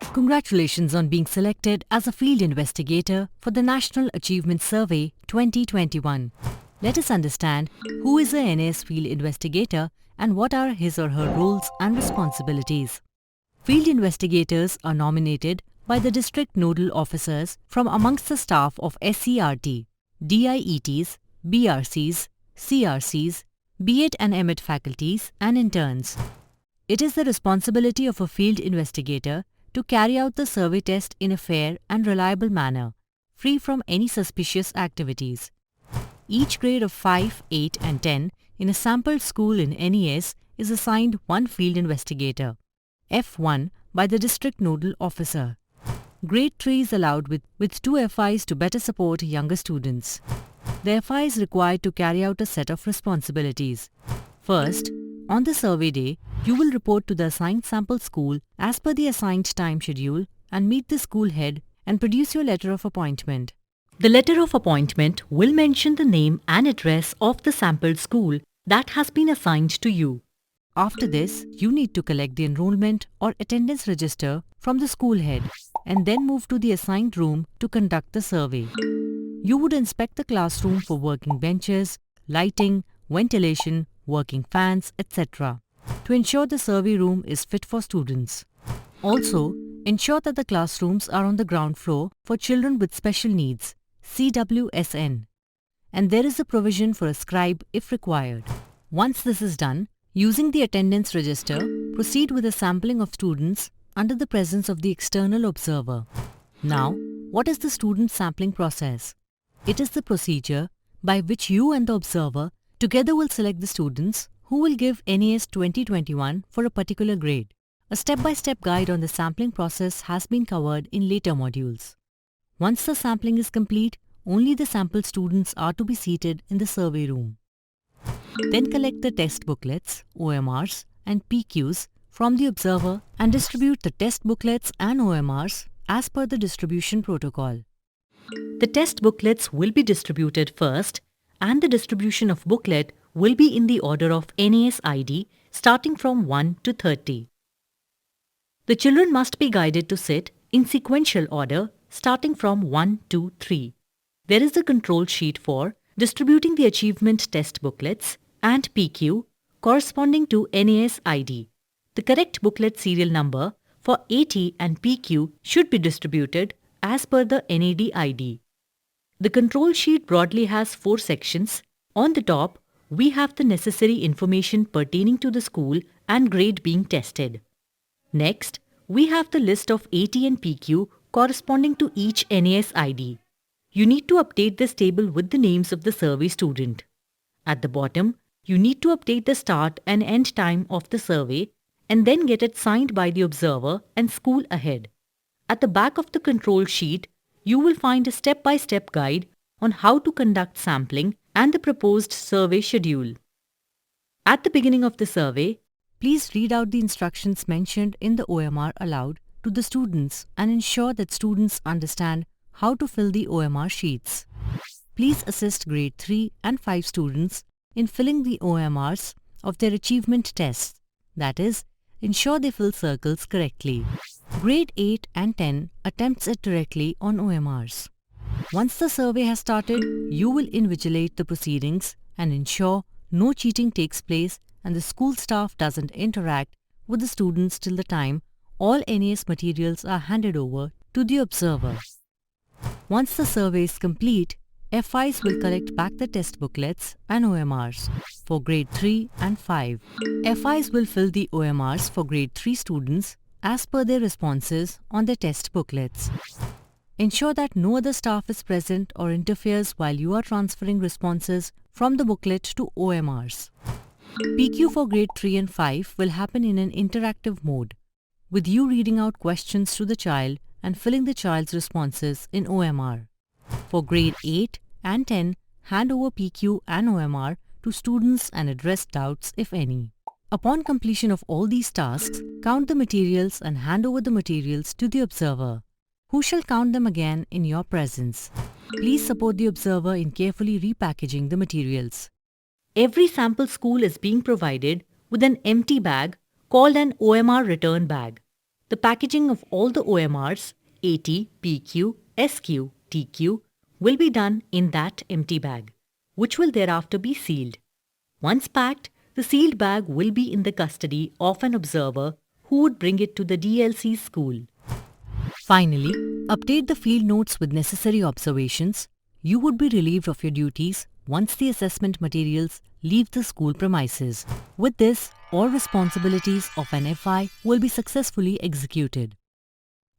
Congratulations on being selected as a field investigator for the National Achievement Survey 2021. Let us understand who is a NAS field investigator and what are his or her roles and responsibilities. Field investigators are nominated by the district nodal officers from amongst the staff of SCRT, DIETs, BRCs, CRCs, B.Ed and M.Ed faculties and interns. It is the responsibility of a field investigator to carry out the survey test in a fair and reliable manner, free from any suspicious activities. Each grade of 5, 8 and 10 in a sampled school in NAS is assigned one field investigator, F1 by the district nodal officer. Grade 3 is allowed with 2 FIs to better support younger students. The FI is required to carry out a set of responsibilities. First, on the survey day, you will report to the assigned sample school as per the assigned time schedule and meet the school head and produce your letter of appointment. The letter of appointment will mention the name and address of the sampled school that has been assigned to you. After this, you need to collect the enrollment or attendance register from the school head and then move to the assigned room to conduct the survey. You would inspect the classroom for working benches, lighting, ventilation, working fans, etc. to ensure the survey room is fit for students. Also, ensure that the classrooms are on the ground floor for children with special needs, CWSN, and there is a provision for a scribe if required. Once this is done, using the attendance register, proceed with a sampling of students under the presence of the external observer. Now, what is the student sampling process? It is the procedure by which you and the observer together will select the students who will give NAS 2021 for a particular grade. A step-by-step guide on the sampling process has been covered in later modules. Once the sampling is complete, only the sampled students are to be seated in the survey room. Then collect the test booklets, OMRs and PQs from the observer and distribute the test booklets and OMRs as per the distribution protocol. The test booklets will be distributed first and the distribution of booklet will be in the order of NAS ID starting from 1 to 30. The children must be guided to sit in sequential order starting from 1 to 3. There is a control sheet for distributing the achievement test booklets and PQ corresponding to NAS ID. The correct booklet serial number for AT and PQ should be distributed as per the NAD ID. The control sheet broadly has 4 sections. On the top, we have the necessary information pertaining to the school and grade being tested. Next, we have the list of AT and PQ corresponding to each NAS ID. You need to update this table with the names of the survey student. At the bottom, you need to update the start and end time of the survey and then get it signed by the observer and school ahead. At the back of the control sheet, you will find a step-by-step guide on how to conduct sampling and the proposed survey schedule. At the beginning of the survey, please read out the instructions mentioned in the OMR aloud to the students and ensure that students understand how to fill the OMR sheets. Please assist grade 3 and 5 students in filling the OMRs of their achievement tests, that is, ensure they fill circles correctly. Grade 8 and 10 attempts it directly on OMRs. Once the survey has started, you will invigilate the proceedings and ensure no cheating takes place and the school staff doesn't interact with the students till the time all NAS materials are handed over to the observer. Once the survey is complete, FIs will collect back the test booklets and OMRs for grade 3 and 5. FIs will fill the OMRs for grade 3 students as per their responses on their test booklets. Ensure that no other staff is present or interferes while you are transferring responses from the booklet to OMRs. PQ for grade 3 and 5 will happen in an interactive mode, with you reading out questions to the child and filling the child's responses in OMR. For grade 8 and 10, hand over PQ and OMR to students and address doubts if any. Upon completion of all these tasks, count the materials and hand over the materials to the observer, who shall count them again in your presence. Please support the observer in carefully repackaging the materials. Every sample school is being provided with an empty bag called an OMR return bag. The packaging of all the OMRs, AT, PQ, SQ, TQ, will be done in that empty bag, which will thereafter be sealed. Once packed, the sealed bag will be in the custody of an observer who would bring it to the DLC school. Finally, update the field notes with necessary observations. You would be relieved of your duties once the assessment materials leave the school premises. With this, all responsibilities of an FI will be successfully executed.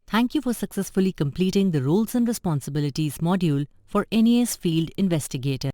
Thank you for successfully completing the Roles and Responsibilities module for NAS Field Investigator.